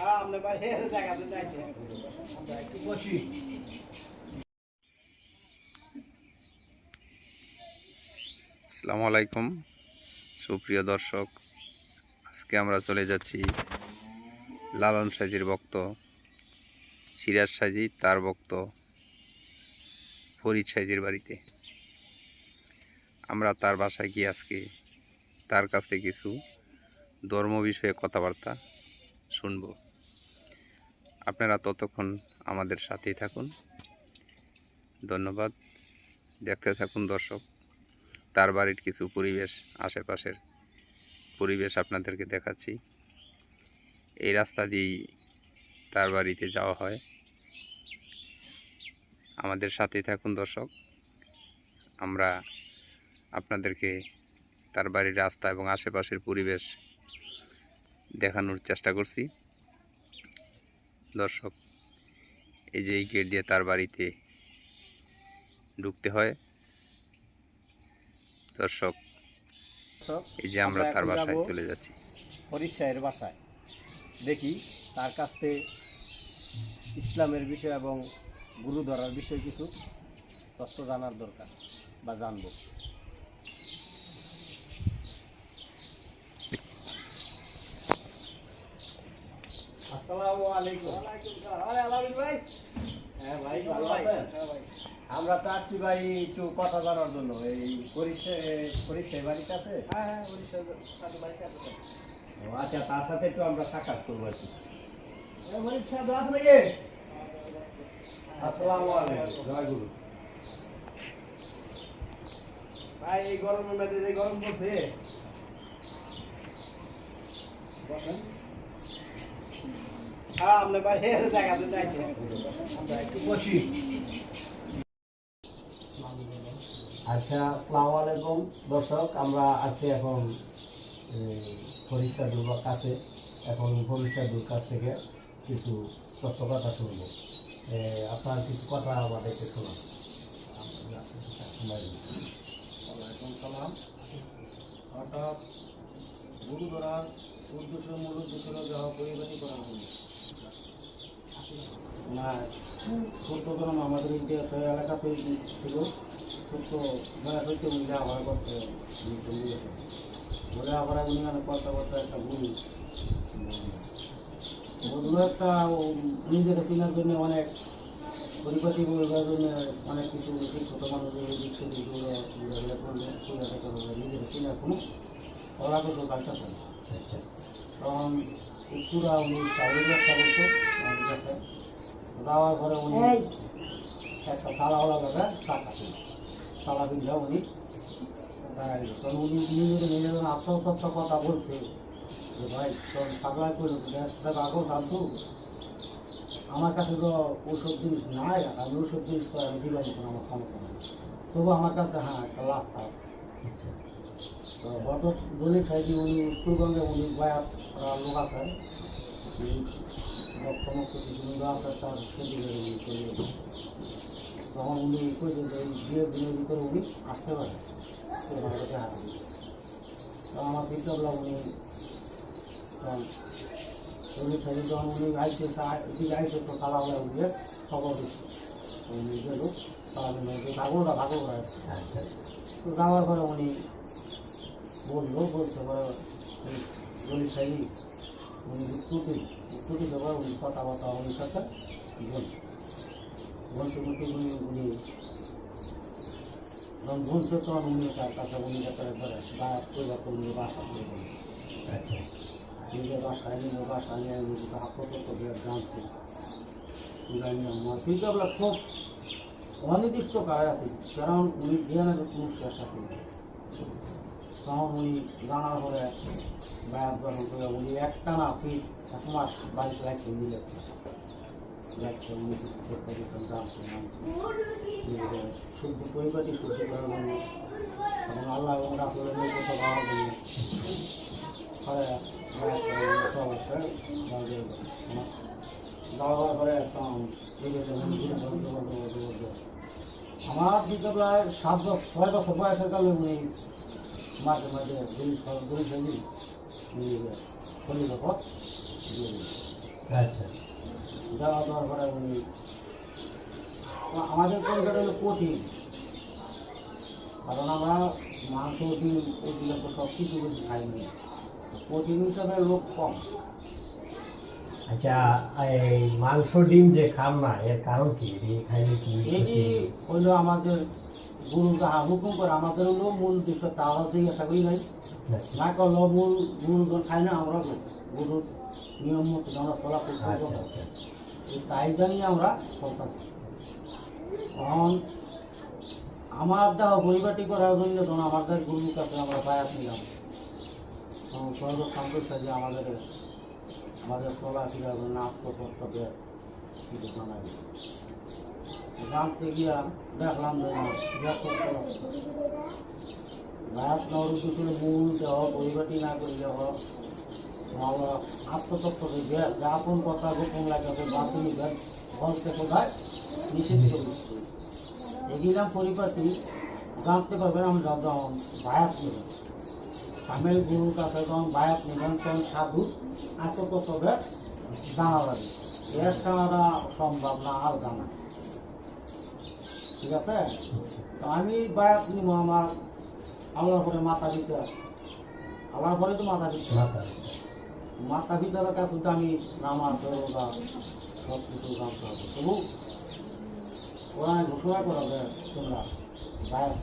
আসসালামু আলাইকুম সুপ্রিয় দর্শক, আজকে আমরা চলে যাচ্ছি লালন সাইজির ভক্ত সিরাজ সাইজি তার ভক্ত ফরিদ সাইজির বাড়িতে। আমরা তার বাসায় গিয়ে আজকে তার কাছ থেকে কিছু ধর্ম বিষয়ে কথাবার্তা শুনব। আপনারা ততক্ষণ আমাদের সাথেই থাকুন। ধন্যবাদ। দেখতে থাকুন দর্শক। তার বাড়ির কিছু পরিবেশ, আশেপাশের পরিবেশ আপনাদেরকে দেখাচ্ছি। এই রাস্তা দিয়েই তার বাড়িতে যাওয়া হয়। আমাদের সাথেই থাকুন দর্শক। আমরা আপনাদেরকে তার বাড়ির রাস্তা এবং আশেপাশের পরিবেশ দেখানোর চেষ্টা করছি। দর্শক, এই যে এই গেট দিয়ে তার বাড়িতে ঢুকতে হয়। দর্শক, এই যে আমরা তার বাসায় চলে যাচ্ছি, ফরিদ সাহের বাসায়। দেখি তার কাছ থেকে ইসলামের বিষয় এবং গুরু ধরার বিষয়ে কিছু তথ্য জানার দরকার বা জানবো। আসসালামু আলাইকুম। হ্যাঁ ভাই, ভালো আছেন? আমরা তো আসছি ভাই একটু কথা জানার জন্য। এই পরীক্ষায় বাড়িতে আছে? আচ্ছা, তার সাথে একটু আমরা সাক্ষাৎ করবো আর কি। আসসালামু আলাইকুম। জয় গুরু। ভাই, এই গরমের মধ্যে যে গরম পড়ছে, বসেন। আপনার বাড়ি দেখাতে চাইছি, আমরা একটু বসি। আচ্ছা, আসসালামু আলাইকুম দর্শক। আমরা আছি এখন ফরিদ সাহেবের কাছে। এখন ফরিদ সাহেবের কাছ থেকে কিছু তথ্য কথা শুনবো। আপনার কিছু কথা আমাদেরকে শোনান। ওয়ালাইকুম সালাম। অর্থাৎ গুরু ধরার উদ্দেশ্য, মূল উদ্দেশ্য যাওয়া পরিবারই করা হলো না। সত্য ধর্ম আমাদের ইতিহাস এলাকাতে ছিল। সত্য সত্য মিলে আবার করতে বলে আবার কথাবার্তা একটা গুরু ওগুলো একটা নিজেকে চেনার জন্য অনেক পরিপাটি বোঝার জন্য অনেক কিছু ছোটো মানুষের নিজেকে চেনার কোনো অলাগত কাজটা করে। তখন পুরা উনি চাউলের ব্যবসা করতো আমাদের কাছে। যাওয়ার পরে উনি একটা চালাওয়ালা জায়গা টাকা ছিল, চালা পিঠা উনি তখন উনি নিজের আত্মহত্যা কথা বলছে যে ভাই তোর সাগলায় করলো আগেও জানতো আমার কাছে তো ওসব জিনিস নাই, আমি ওসব জিনিস তো আমি দিলাম এখন আমার ক্ষমতা নেই, তবু আমার কাছে হ্যাঁ একটা রাস্তা আছে। তো বট দলিল সাহেবী উনি উত্তরবঙ্গে উনি বয়াত লোক আছে, রক্তমুক্ত কিছু আছে, তার সেদিকে উনি চলে গেছে। তখন উনি কইছেন যে এই 2 দিনের ভিতরে উনি আসতে পারে। আমার কাছে হাত দিয়েছে। তো আমার চিন্তা করলাম উনি দলিল সাহেবী যখন উনি আইসে এদিকে আইসে তো তালাওয়ালা উঠে খবর দিচ্ছে উনি গেল তালামের ভাগলটা তো যাওয়ার পরে উনি বলছে পরে দলিল সাহেবী উনি উত্তরটি দেওয়ার উনি কথাবার্তা উনি সাথে বলছে উনি যখন বলছে তখন উনি তার কাছে উনি একবারে উনি বাসা করে বলে নিজের বাসায় নিয়ে বাসা নিয়ে আত্মতত্ত্ব জানছে কিন্তু আমরা খুব অনির্দিষ্ট কাজ আছে, কারণ উনি জ্ঞানের কোনো শেষ আছে। তখন উনি জানার পরে বায়াত গ্রহণ করে উনি একটানা 1 মাস বাড়িতে লাগছে মিলে লাগছে উনি জানছে শুদ্ধ পরিবারটি শুদ্ধ করার জন্য এবং আল্লাহ এবং রাসূলের নিকট পাওয়ার জন্য যাওয়ার পরে আমার দিকে প্রায় 6 বছর বয়সের কালে উনি মাঝে মাঝে জিনিস খরচ করে ফেলি ফলি পথ দিয়ে আচ্ছা দেওয়া দেওয়ার পরে উনি আমাদের পরিবারটা হলো কঠিন, কারণ আমরা মাংস ডিম এগুলো তো সব কিছু বেশি খাই না, কঠিন হিসাবে লোক কম। আচ্ছা, এই মাংস ডিম যে খান না এর কারণ কি? খাইলে কি এটি হইলো আমাদের গুরু যাহা হুকুম করে, আমাদের হলো মূল বিষয় তাহলে জিজ্ঞাসা করি নাই, না করলেও মূল মূলজন খাই না, আমরা গুরুর নিয়ম মতো আমরা চলাফল আচ্ছা করবো, আচ্ছা তাই জানি আমরা চলতেছি। তখন আমার দেওয়া পরিপাটি করার জন্য তখন আমাদের গুরুর কাছে আমরা বায়াত নিলাম, তখন সহজ সন্তোষ যে আমাদের চলাফেরার জন্য আত্মকর্তব্যে কিছু জানাই। জানতে গিয়া দেখলাম যে বায়াত নেওয়ার উদ্দেশ্য মূল দেহ পরিপাটি না করলে আমরা আত্মতত্ত্ব যে আপন কথা গোপন লাগে বাতিল বলতে কোথায় নিষেধ করি, এগিলাম পরিপাটি জানতে পারবেন আমরা যখন বায়াত নেব, তামিল গুরুর কাছে যখন বায়াত নেবেন তখন সাধু আত্মতত্ত্বে জানা লাগে, এর ছাড়া সম্ভব না আর জানা। ঠিক আছে, তো আমি বায়াত নিব আমার আল্লাহর পরে মাথা দিতে, আল্লাহর পরে তো মাথা দিতে, মাথা পিতার কাছে তো আমি নামাজ রোজা সব কিছু জানতে হবে, তবু ওরা ঘোষণা করা যায় তোমরা বায়াত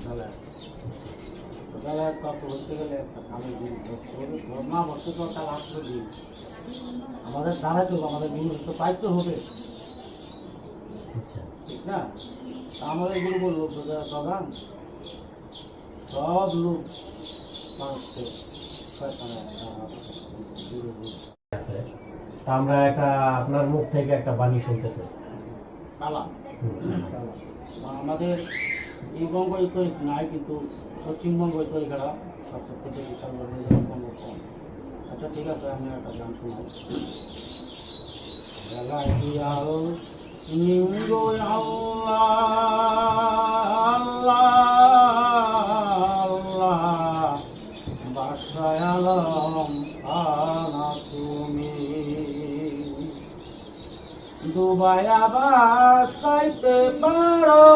তাহলে তাহলে তত হইতে গেলে আমি ধর্মা বসতে তো তার আসতে দিই, আমাদের দাঁড়াতে হবে, আমাদের গুরু তো পাইতে হবে, ঠিক না? তা আমাদের গুরু বললো প্রধান সব লোক মানুষকে আছে। তা আমরা একটা আপনার মুখ থেকে একটা বাণী শুনতেছি। কালাম আমাদের এই বঙ্গ তো নাই, কিন্তু পশ্চিমবঙ্গ তো এখানে সবচেয়ে বেশি বঙ্গ কম। আচ্ছা ঠিক আছে, আমি একটা গান শোনাই। বাসায়ালম আনা তুমি ডুবায়া বাসাইতে পারো,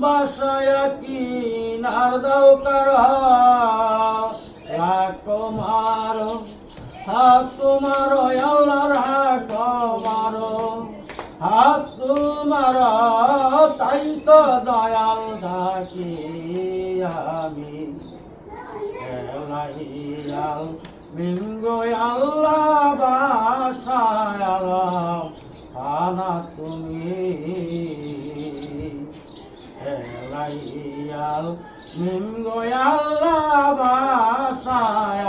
বাসায়া কি নার দাও কারো, রাখো মারো হাত তোমারো, আল্লাহর হাত মারো হাত তোমারো, তাই তো দয়াল থাকি আমি এলাইয়াল মিঙ্গো আল্লাহ বাসায়ালাম খানা তুমি এলাইয়াল মিঙ্গো আল্লাহ বাসায়ালাম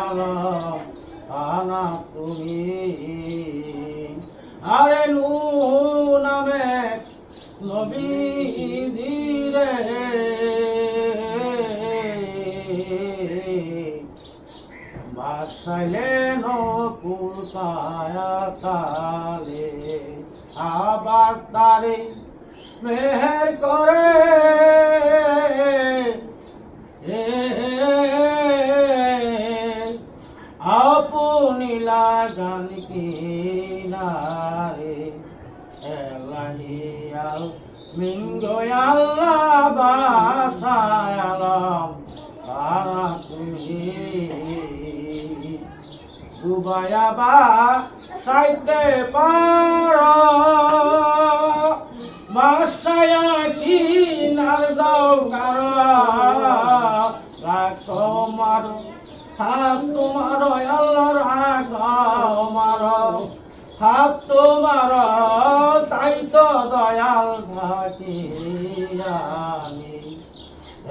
খানা তুমি। আরে নূহ নামে নবী দিরে বাসাইলে নকুল কায়াতালে, আবার তারে মেহের করে আপনি লাগান কিনারে, এলাহিয়াল মিঙ্গো আল্লাহ বাসায়ালাম খানা তুমি ডুবায়া বাসাইতে পারো, বাসায়া কি নার দাও কারো, রাখো মারো হাত তোমার আল্লাহর হাত মারো হাত তোমার, তাই তো দয়াল থাকি আমি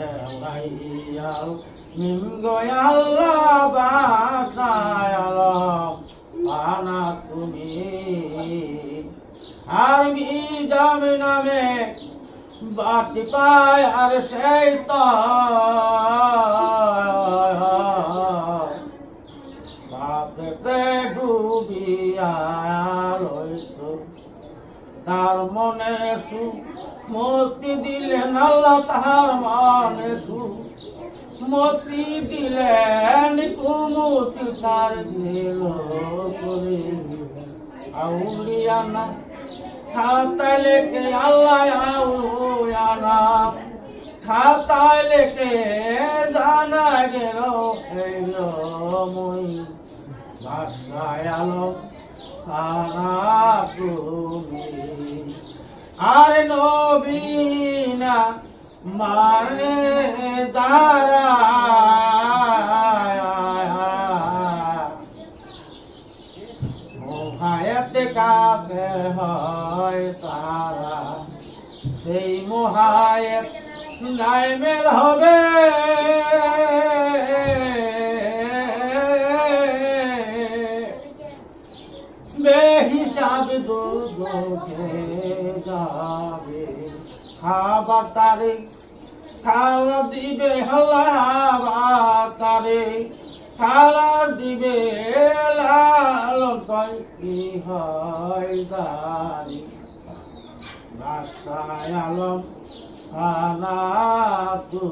এলাইয়াল মিঙ্গো আল্লাহ বাসায়ালাম খানা তুমি। আর বিজাম নামে বাটি পায় আর সেই তো বাপেতে ডুবিয়া লইত, তার মনে সুখ মুক্তি দিলেন আল্লাহ, তাহার মনে সুখ মতি দিলেন কুমতি তার দিল করে আউলিয়ানা খাতায় লেখে আল্লাহ আউলিয়ানা খাতায় লেখে জানা গেল এলো মই বাসায় আলো খানা তুমি আর নবীনা মানে যারা মোহায়েতে কাফের হয় তারা সেই মোহায়েত নাইমেল হবে বেহিসাব দুর্গে যাবে খাবার তারে খালা দিবে হালাবাতারে খালা দিবে লালন কি হয় জানি বাসায় আলম খানা তো